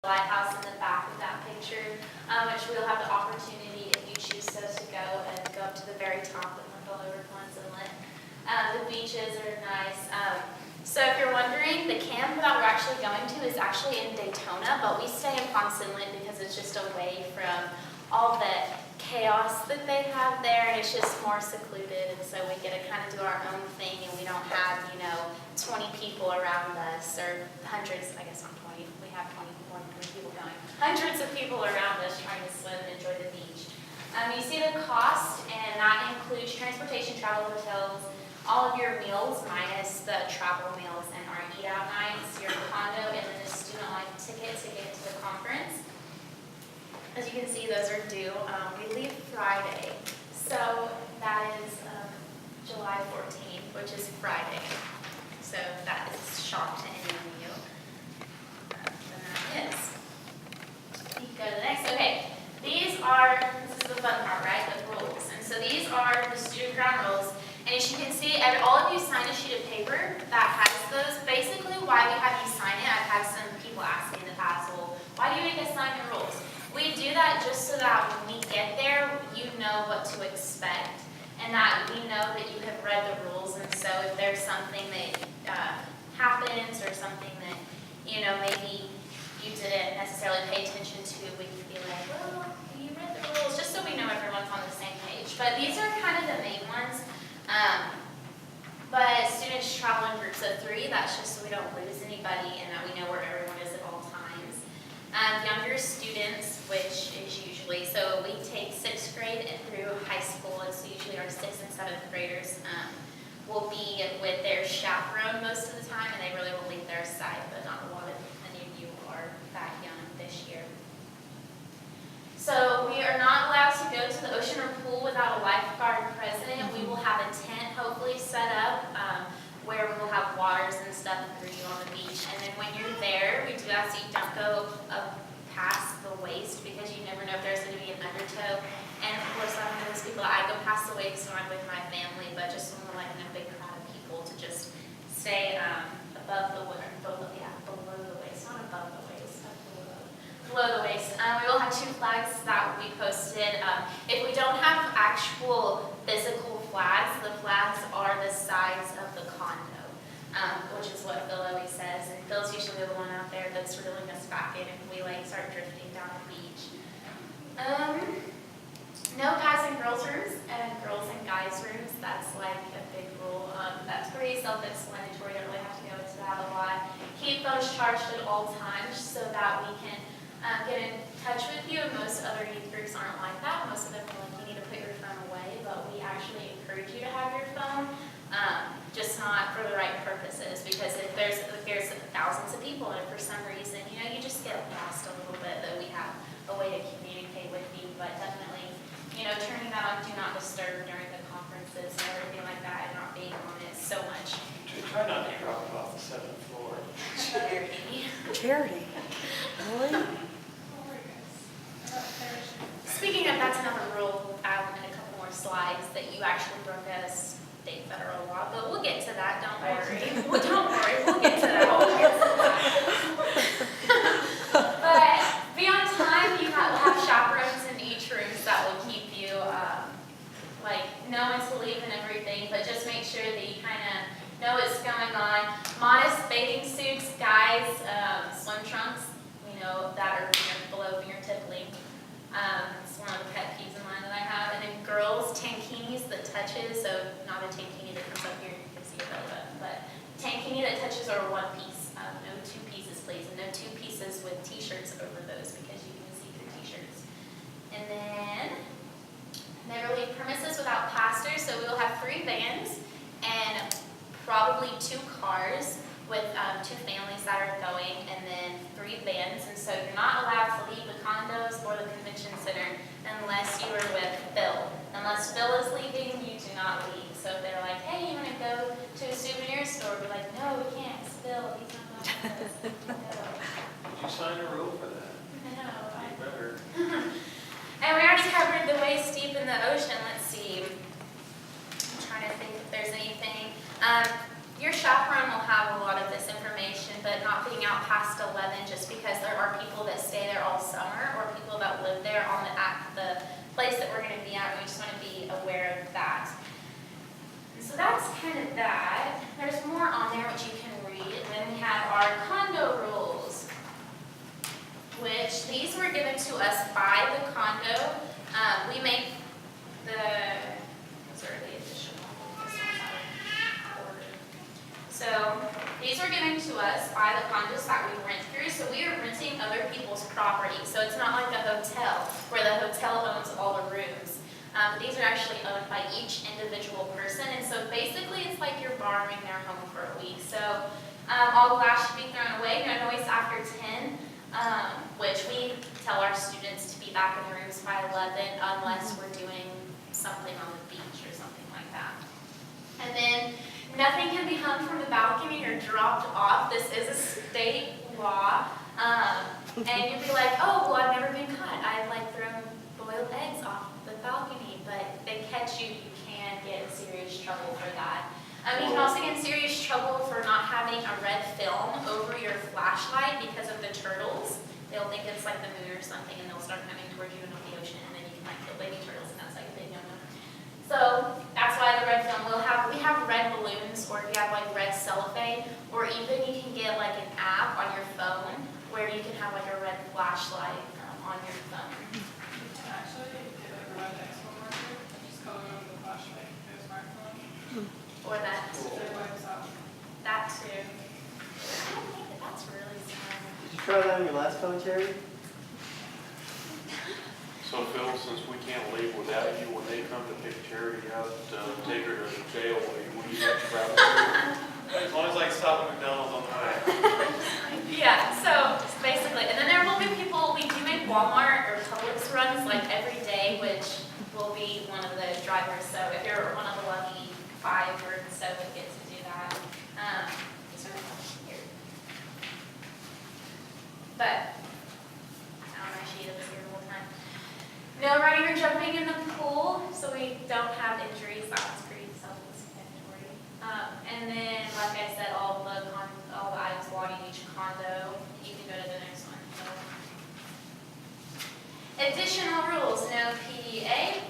lighthouse in the back of that picture, which we'll have the opportunity, if you choose so, to go up to the very top and look all over Florence Inlet. The beaches are nice. So if you're wondering, the camp that we're actually going to is actually in Daytona, but we stay in Ponce Inlet because it's just away from all the chaos that they have there, and it's just more secluded, and so we get to kind of do our own thing, and we don't have, 20 people around us, or hundreds, I guess not 20, we have 20 people going, hundreds of people around us trying to swim and enjoy the beach. You see the cost, and that includes transportation, travel, hotels, all of your meals minus the travel meals and our eat-out nights, your condo, and then the student life ticket to get to the conference. As you can see, those are due. We leave Friday, so that is July 14th, which is Friday. So that is shock to any of you. And that is. You go to the next. Okay, this is the fun part, right? The rules. And so these are the student ground rules. And as you can see, all of you sign a sheet of paper that has those. Basically, why we have you sign it, I've had some people ask me in the past, well, why do you make us sign the rules? We do that just so that when we get there, you know what to expect, and that we know that you have read the rules. And so if there's something that happens or something that, maybe you didn't necessarily pay attention to, we can be like, well, you read the rules, just so we know everyone's on the same page. But these are kind of the main ones. But students travel in groups of 3. That's just so we don't lose anybody and that we know where everyone is at all times. Younger students, which is usually, so we take 6th grade and through high school, and so usually our 6th and 7th graders will be with their chaperone most of the time, and they really will leave their side, but not a lot of any of you are that young this year. So we are not allowed to go to the ocean or pool without a lifeguard present. We will have a tent hopefully set up where we will have waters and stuff for you on the beach. And then when you're there, we do ask that you don't go past the waist, because you never know if there's going to be an undertow. And of course, I'm one of those people, I go past the waist when I'm with my family, but just when we're like in a big crowd of people, to just stay above the water, below the waist, not above the waist, below the waist. We will have 2 flags that will be posted. If we don't have actual physical flags, the flags are the size of the condo, which is what Phil always says. And Phil's usually the one out there that's reeling us back in if we start drifting down the beach. No guys and girls rooms and girls and guys rooms. That's like a big rule. That's pretty self-explanatory. You don't really have to go into that a lot. Keep phones charged at all times so that we can get in touch with you. Most other youth groups aren't like that. Most of them are like, you need to put your phone away, but we actually encourage you to have your phone, just not for the right purposes, because if there's thousands of people and for some reason, you just get lost a little bit, that we have a way to communicate with you. But definitely, turning that on Do Not Disturb during the conferences and everything like that, and not being on it so much. Try not to drop it off the 7th floor. Charity. Really? Speaking of, that's another rule, in a couple more slides, that you actually broke a state federal law, but we'll get to that, don't worry. Well, don't worry, we'll get to that. But be on time. We'll have chaperones in each room that will keep you, know when to leave and everything, but just make sure that you kind of know what's going on. Modest bathing suits, guys, swim trunks, that are below fingertip length. It's one of the pet peeves of mine that I have. And then girls, tankinis that touches, so not a tankini that comes up here, you can see a belly button, but tankini that touches are 1 piece. No 2 pieces, please, and no 2 pieces with t-shirts over those, because you can see through t-shirts. And then never leave premises without pastors, so we will have 3 vans and probably 2 cars with 2 families that are going, and then 3 vans. And so you're not allowed to leave the condos or the convention center unless you are with Phil. Unless Phil is leaving, you do not leave. So if they're like, hey, you want to go to a souvenir store? We're like, no, we can't. It's Phil. He's not going with us. No. Did you sign a rule for that? No. You better. And we already covered the waist deep in the ocean. Let's see. I'm trying to think if there's anything. Your chaperone will have a lot of this information, but not getting out past 11 just because there are people that stay there all summer or people that live there at the place that we're going to be at. We just want to be aware of that. And so that's kind of that. There's more on there which you can read. And then we have our condo rules, which these were given to us by the condo. We make those are the additional. This one's out of order. So these were given to us by the condos that we rent through. So we are renting other people's property. So it's not like a hotel where the hotel owns all the rooms. These are actually owned by each individual person. And so basically it's like you're borrowing their home for a week. So all glass should be thrown away. No noise after 10, which we tell our students to be back in the rooms by 11 unless we're doing something on the beach or something like that. And then nothing can be hung from the balcony or dropped off. This is a state law. And you'd be like, oh, well, I've never been caught. I've thrown boiled eggs off the balcony. But they catch you, you can get in serious trouble for that. You can also get in serious trouble for not having a red film over your flashlight because of the turtles. They'll think it's like the moon or something, and they'll start coming towards you in the ocean, and then you can kill baby turtles, and that's like a big no-no. So that's why the red film we have red balloons, or if you have red cellophane, or even you can get an app on your phone where you can have a red flashlight on your phone. You can actually get a red expo marker and just color over the flashlight with your smartphone. Or that. So it wipes out. That too. I don't think that's really smart. Did you try that on your last phone, Cherry? So Phil, since we can't leave without you, when they come to pick Charity out, take her to jail, will you let travel? As long as I can stop at McDonald's on the way. Yeah, so basically, and then there will be people, we do make Walmart or Publix runs every day, which will be one of the drivers. So if you're one of the lucky 5 or so that get to do that. These are here. But on my sheet it was here the whole time. No running or jumping in the pool, so we don't have injuries. That one's pretty self-explanatory. And then, like I said, all the items belonging to each condo. You can go to the next one. So. Additional rules: no PDA.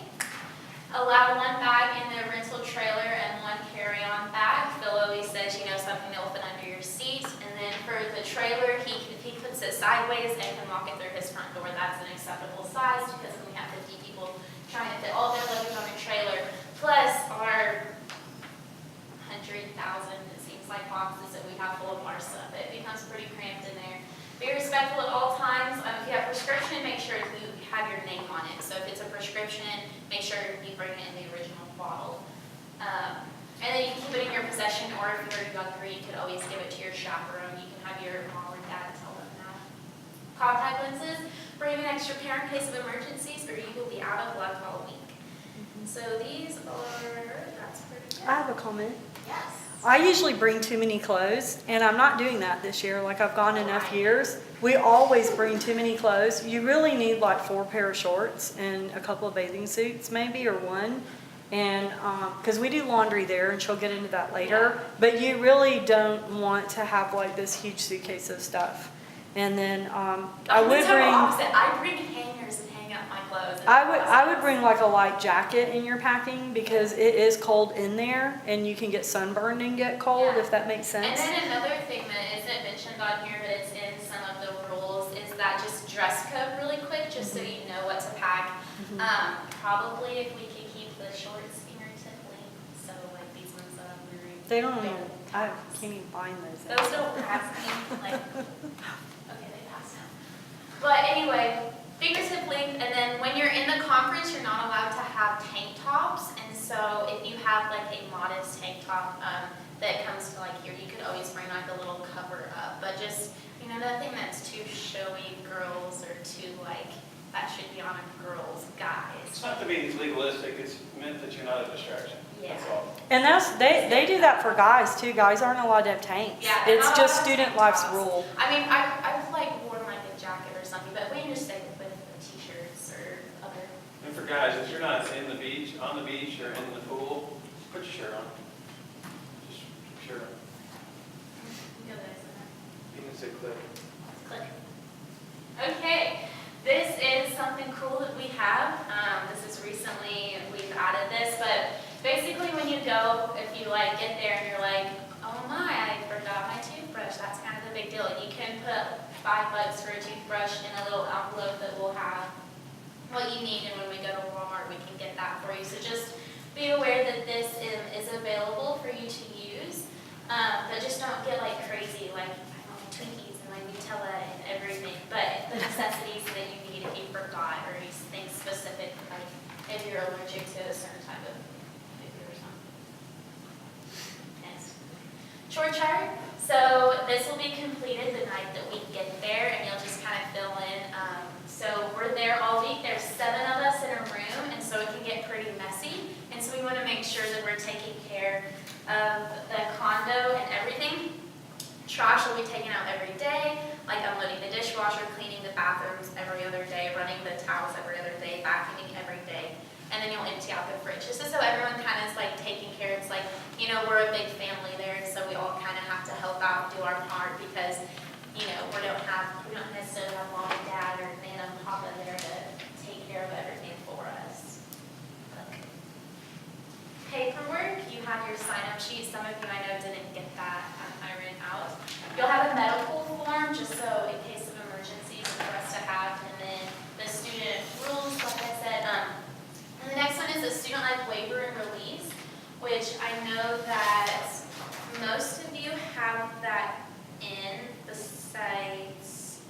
Allow 1 bag in the rental trailer and 1 carry-on bag. Phil always says, something that will fit under your seat. And then for the trailer, if he puts it sideways and can walk it through his front door, that's an acceptable size because we have 50 people trying to fit all their luggage on a trailer, plus our 100,000, it seems like, boxes that we have full of our stuff. It becomes pretty cramped in there. Be respectful at all times. If you have prescription, make sure you have your name on it. So if it's a prescription, make sure you bring it in the original bottle. And then you can keep it in your possession, or if you're younger, you could always give it to your chaperone. You can have your mom or dad tell them that. Contact lenses, bring an extra pair in case of emergencies, or you will be out of luck all week. So these that's pretty good. I have a comment. Yes. I usually bring too many clothes, and I'm not doing that this year. I've gone enough years. We always bring too many clothes. You really need 4 pair of shorts and a couple of bathing suits, maybe, or 1. And because we do laundry there, and she'll get into that later. But you really don't want to have this huge suitcase of stuff. And then I would bring. Opposite. I bring hangers and hang up my clothes. I would bring a light jacket in your packing because it is cold in there, and you can get sunburned and get cold, Yeah. if that makes And sense. then another thing that isn't mentioned on here, but it's in some of the rules, is that just dress code really quick, just so you know what to pack. Probably if we could keep the shorts fingertip length, so these ones that I'm wearing. They don't even, I can't even find those. Those don't pass me, okay, they pass now. But anyway, fingertip length, and then when you're in the conference, you're not allowed to have tank tops, and so if you have a modest tank top that comes to here, you could always bring a little cover up, but just, nothing that's too showy, girls, or too that should be on a girl's guys. It's not to be legalistic, it's meant that you're not a distraction. Yeah. That's all. And they do that for guys too. Guys aren't allowed to have tanks. Yeah, they're It's not just allowed to student have life's tank tops. rule. I mean, I've worn a jacket or something, but we can just stick with t-shirts or other. And for guys, if you're not on the beach or in the pool, put your shirt on. Just put your shirt on. You know that, isn't it? Say click. Click. Okay, this is something cool that we have. This is recently, we've added this, but basically when you go, if you like get there and you're like, oh my, I forgot my toothbrush, that's kind of a big deal. You can put $5 for a toothbrush in a little envelope that will have what you need, and when we go to Walmart, we can get that for you. So just be aware that this is available for you to use, but just don't get like crazy, like I don't know, Twinkies and like Nutella and everything, but the necessities that you need if you forgot, or things specific, like if you're allergic to a certain type of food or something. Next. Chore chart. So this will be completed the night that we get there, and you'll just kind of fill in. So we're there all week. There's 7 of us in a room, and so it can get pretty messy. And so we want to make sure that we're taking care of the condo and everything. Trash will be taken out every day, like unloading the dishwasher, cleaning the bathrooms every other day, running the towels every other day, vacuuming every day. And then you'll empty out the fridge. Just so everyone kind of is like taking care. It's like, you know, we're a big family there, and so we all kind of have to help out, do our part, because, you know, we don't necessarily have mom and dad or Nana and Papa there to take care of everything for us. Paperwork, you have your sign-up sheet. Some of you I know didn't get that ironed out. You'll have a medical form, just so in case of emergencies for us to have, and then the student rules, like I said. And the next one is a student life waiver and release, which I know that most of you have that in, besides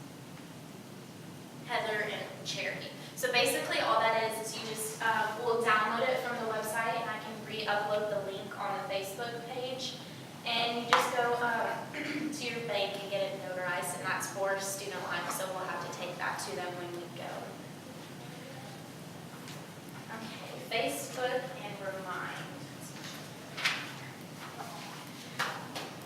Heather and Cherokee. So basically all that is you just will download it from the website, and I can re-upload the link on the Facebook page. And you just go to your bank and get it notarized, and that's for student life, so we'll have to take that to them when we go. Okay, Facebook and Remind.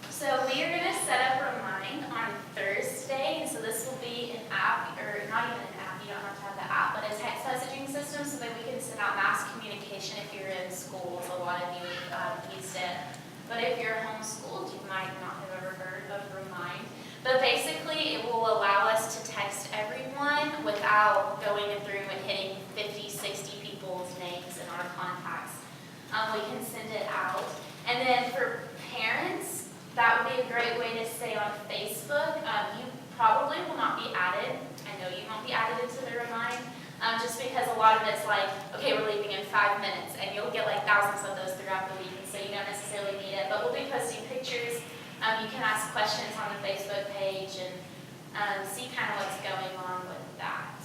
So we are going to set up Remind on Thursday, and so this will be an app, or not even an app, you don't have to have the app, but a text messaging system so that we can send out mass communication if you're in schools. A lot of you used it. But if you're homeschooled, you might not have ever heard of Remind. But basically, it will allow us to text everyone without going through and hitting 50, 60 people's names in our contacts. We can send it out. And then for parents, that would be a great way to stay on Facebook. You probably will not be added. I know you won't be added into the Remind, just because a lot of it's like, okay, we're leaving in 5 minutes, and you'll get like thousands of those throughout the week, and so you don't necessarily need it. But we'll be posting pictures. You can ask questions on the Facebook page and see kind of what's going on with that.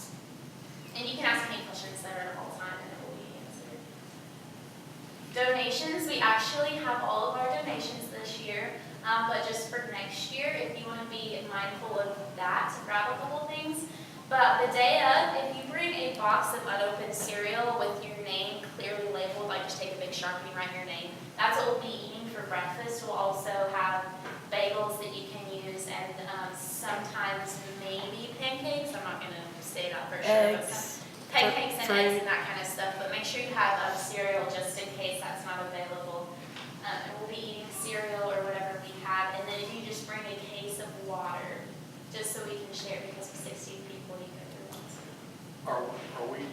And you can ask any questions there at all time, and it will be answered. Donations, we actually have all of our donations this year. But just for next year, if you want to be mindful of that, grab a couple things. But the day of, if you bring a box of unopened cereal with your name clearly labeled, like just take a big Sharpie and write your name, that's what we'll be eating for breakfast. We'll also have bagels that you can use, and sometimes maybe pancakes. I'm not going to say that for sure. Eggs. But pancakes and Fruit. eggs and that kind of stuff. But make sure you have cereal just in case that's not available. And we'll be eating cereal or whatever we have. And then if you just bring a case of water, just so we can share, because with 16 people, you go through once. Are we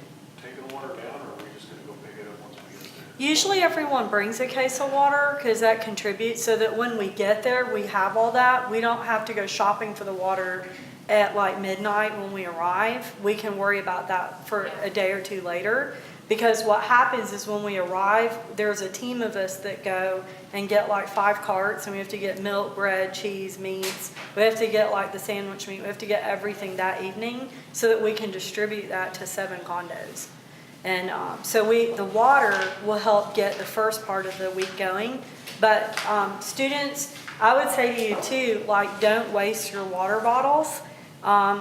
taking the water down, or are we just gonna go pick it up once we get there? Usually everyone brings a case of water because that contributes so that when we get there, we have all that. We don't have to go shopping for the water at like midnight when we arrive. We can worry about that for a day or two later. Because what happens is when we arrive, there's a team of us that go and get like 5 carts, and we have to get milk, bread, cheese, meats. We have to get like the sandwich meat. We have to get everything that evening so that we can distribute that to 7 condos. And so the water will help get the first part of the week going. But students, I would say to you too, like, don't waste your water bottles.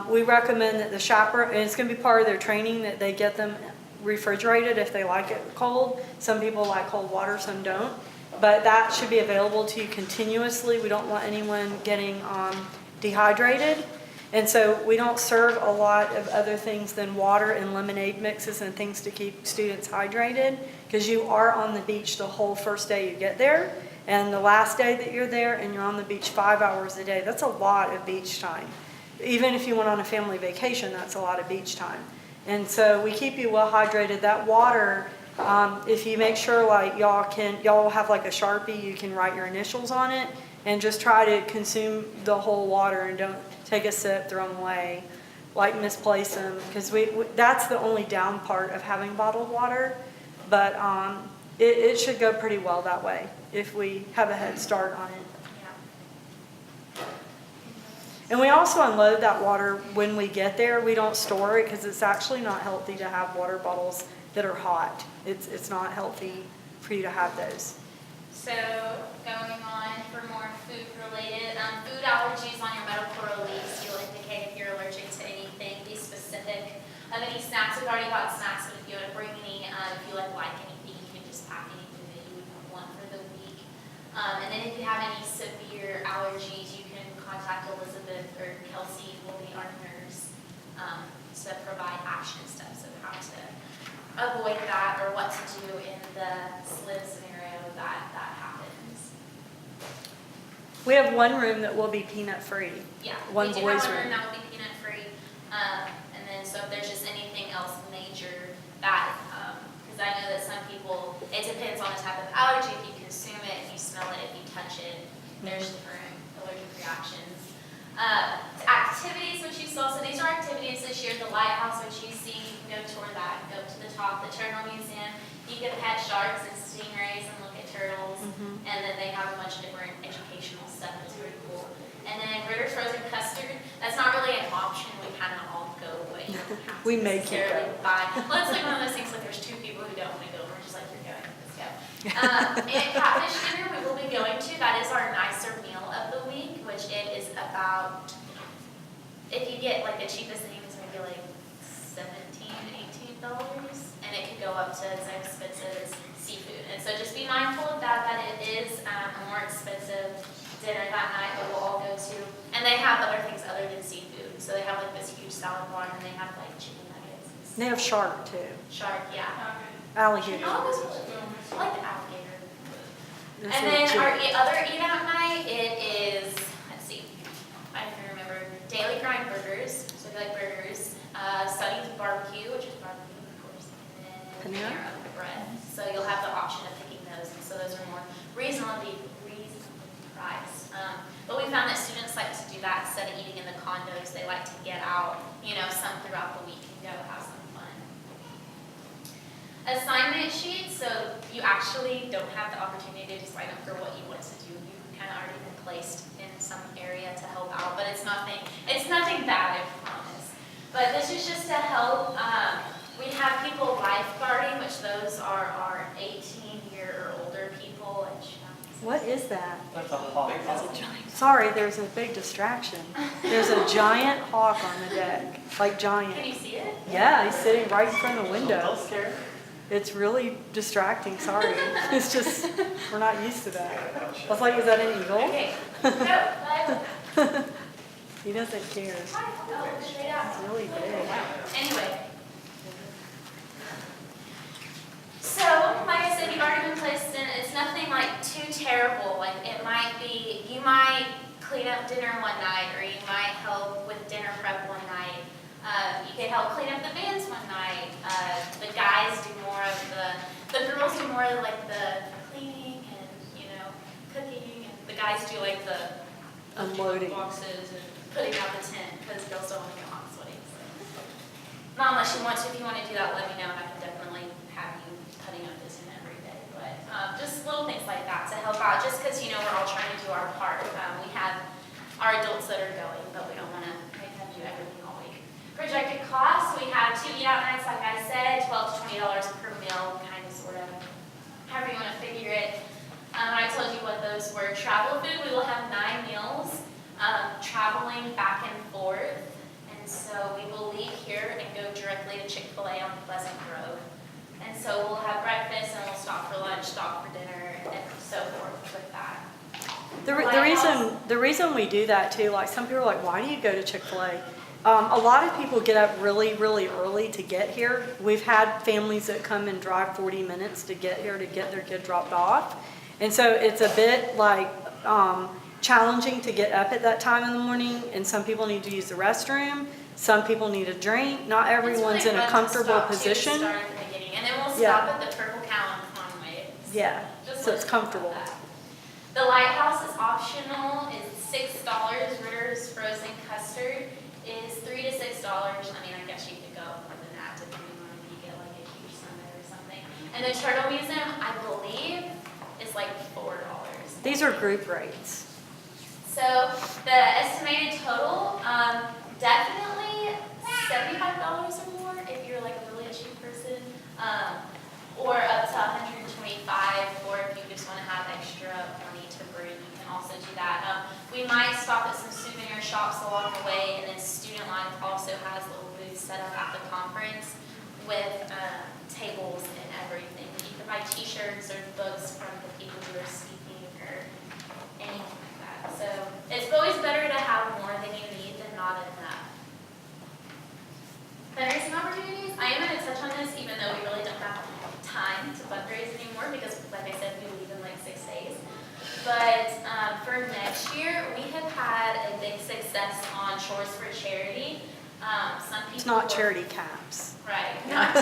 We recommend that the chaperone, and it's going to be part of their training, that they get them refrigerated if they like it cold. Some people like cold water, some don't. But that should be available to you continuously. We don't want anyone getting dehydrated. And so we don't serve a lot of other things than water and lemonade mixes and things to keep students hydrated, because you are on the beach the whole first day you get there. And the last day that you're there and you're on the beach 5 hours a day, that's a lot of beach time. Even if you went on a family vacation, that's a lot of beach time. And so we keep you well hydrated. That water, if you make sure like y'all have like a Sharpie, you can write your initials on it and just try to consume the whole water and don't take a sip, throw them away, like misplace them, because that's the only down part of having bottled water. But it should go pretty well that way if we have a head start on it. Yeah. And we also unload that water when we get there. We don't store it because it's actually not healthy to have water bottles that are hot. It's not healthy for you to have those. So going on for more food related, food allergies on your medical release, you'll indicate if you're allergic to anything, be specific of any snacks. We've already got snacks, but if you want to bring any, if you like anything, you can just pack anything that you would want for the week. And then if you have any severe allergies, you can contact Elizabeth or Kelsey, will be our nurse, to provide action steps of how to avoid that or what to do in the slim scenario that happens. We have one room that will be peanut free. Yeah, One we do boys' have one room. room that will be peanut free. And then so if there's just anything else major that, because I know that some people, it depends on the type of allergy, if you consume it, if you smell it, if you touch it, there's different allergic reactions. Activities which you saw, so these are activities this year, the lighthouse which you see, you can go tour that, go to the top, the Turtle Museum, you can pet sharks and stingrays and look at turtles, and then they have a bunch of different educational stuff that's pretty cool. And then Ritter's Frozen Custard, that's not really an option, we kind of all go, but you don't have to We make you necessarily go. buy. Well, it's like one of those things, like there's two people who don't want to go, we're just like, you're going, let's go. And Catfish Dinner we will be going to, that is our nicer meal of the week, which it is about, if you get like the cheapest thing, it's maybe like $17, $18, and it could go up to as expensive as seafood. And so just be mindful of that it is a more expensive dinner that night that we'll all go to. And they have other things other than seafood. So they have like this huge salad bar, and they have like chicken nuggets. and They have shark too, Shark, yeah. alligator. Oh, those are really good. I like the alligator. That's And a then our chick. other eat out night, it is, let's see, I can remember, Daily Grind Burgers, so if you like burgers, Sunny's Barbecue, which is barbecue, of course, and then Panera? Panera Bread. So you'll have the option of picking those, and so those are more reasonably priced. But we found that students like to do that instead of eating in the condos. They like to get out, some throughout the week and go have some fun. Assignment sheets, so you actually don't have the opportunity to sign up for what you want to do. You've kind of already been placed in some area to help out, but it's nothing bad, I promise. But this is just to help. We have people lifeguarding, which those are our 18-year or older people. What is that? That's a hawk. Sorry, there's a big distraction. There's a giant hawk on the deck, like giant. Can you see it? Yeah, he's sitting right in front of the window. Don't scare. It's really distracting, sorry. It's just, we're not used to that. I was like, is that an eagle? Okay. No, but He doesn't care. It's no, straight out. really big. Anyway. So, like I said, you've already been placed in, it's nothing like too terrible. Like it might be, you might clean up dinner one night, or you might help with dinner prep one night. You can help clean up the bands one night. The guys do more of the girls do more of like the cleaning and, cooking, and the guys do like the Unloading. boxes and putting out the tent, because girls don't want to get hot and sweaty. So. Not unless you want to. If you want to do that, let me know, and I can definitely have you putting up the tent every day. But just little things like that to help out, just because, we're all trying to do our part. We have our adults that are going, but we don't want to make them do everything all week. Projected costs, we have 2 eat-out nights, like I said, $12 to $20 per meal, kind of, sort of, however you want to figure it. I told you what those were. Travel food, we will have 9 meals, traveling back and forth. And so we will leave here and go directly to Chick-fil-A on Pleasant Grove. And so we'll have breakfast, and we'll stop for lunch, stop for dinner, and so forth with that. The reason we do that too, like some people are like, why do you go to Chick-fil-A? A lot of people get up really, really early to get here. We've had families that come and drive 40 minutes to get here to get their kid dropped off. And so it's a bit like challenging to get up at that time in the morning, and some people need to use the restroom, some people need a drink, not everyone's in a comfortable position. Start at the beginning, and then we'll Yeah. stop at the Purple Cow in Conway. Yeah, Just so it's let you know comfortable. that. The Lighthouse is optional, it's $6. Ritter's frozen custard is $3 to $6. I mean, I guess you could go more than that depending on if you get like a huge sundae or something. And the Turtle Museum, I believe, is like $4. These are group rates. So the estimated total, definitely $75 or more if you're like a really cheap person, or up to $125, or if you just want to have extra money to bring, you can also do that. We might stop at some souvenir shops along the way, and then Student Life also has little booths set up at the conference with tables and everything. You can buy t-shirts or books from the people who are speaking or anything like that. So it's always better to have more than you need than not enough. Fundraising opportunities, I am going to touch on this even though we really don't have time to fundraise anymore because, like I said, we leave in like 6 days. But for next year, we have had a big success on Shores for Charity. Some people It's not were- charity caps. Right. Not I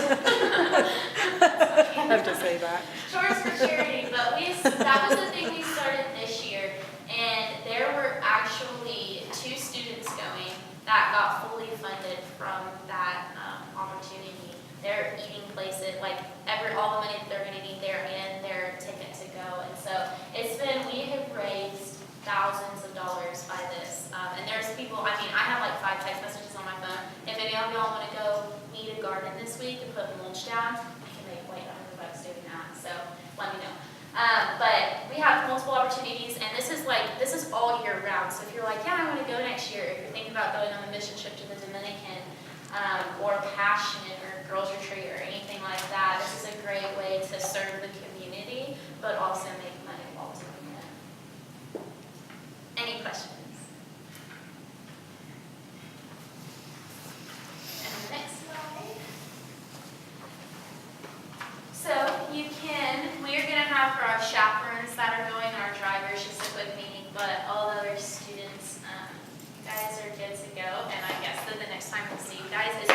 have to say that. Shores for Charity, but that was the thing we started this year, and there were actually 2 students going that got fully funded from that opportunity. Their eating places, like all the money that they're gonna need there and their ticket to go, and so we have raised thousands of dollars by this, and there's people, I mean, I have like 5 text messages on my phone. If any of y'all wanna go weed a garden this week and put mulch down, I can make like $100 doing that, so let me know. But we have multiple opportunities, and this is all year round. So if you're like, yeah, I want to go next year, if you're thinking about going on a mission trip to the Dominican, or Passion, or Girls Retreat, or anything like that, this is a great way to serve the community, but also make money while doing it. Any questions? And the next slide. So we're going to have for our chaperones that are going, our drivers, just a quick meeting, but all the other students, you guys are good to go. And I guess that the next time we'll see you guys is